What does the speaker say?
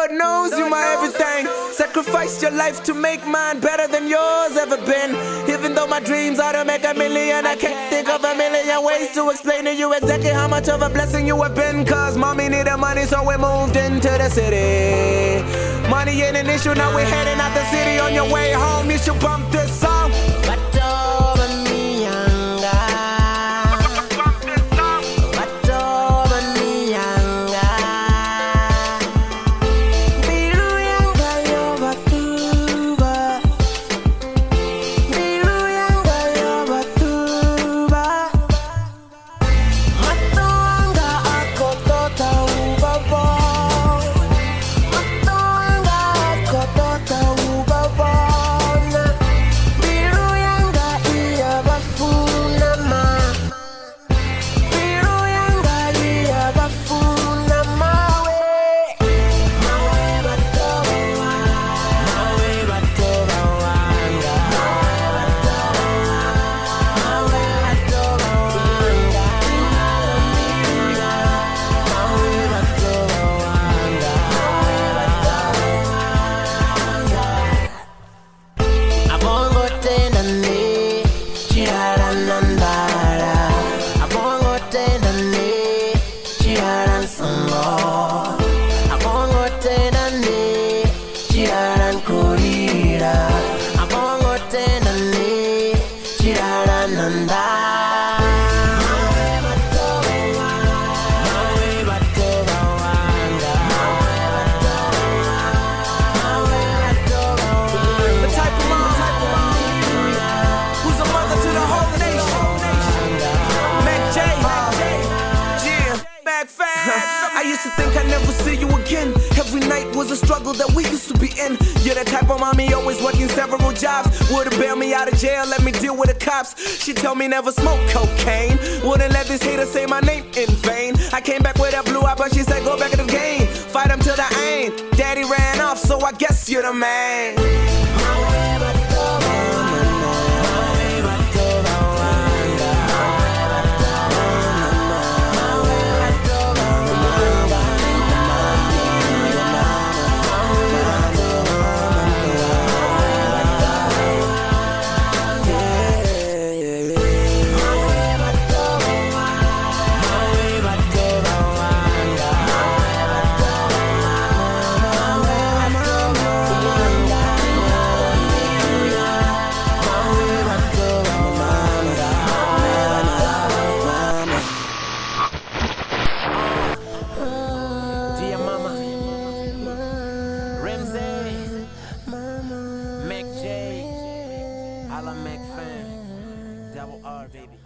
Lord knows you're my everything. Sacrificed your life to make mine better than yours ever been. Even though my dreams are to make a million, I can't think of a million ways to explain to you exactly how much of a blessing you have been. Cause mommy needed money, so we moved into the city. Money ain't an issue, now we're heading out the city. On your way home, you should bump this song. I used to think I'd never see you again. Every night was a struggle that we used to be in. You're the type of mommy always working several jobs. Would've bailed me out of jail, let me deal with the cops. She told me never smoke cocaine. Wouldn't let this hater say my name in vain. I came back with a blue eye, but she said go back in the game. Fight him till the end. Daddy ran off, so I guess you're the man. Mac J, I love Mac Fan, Double R, baby.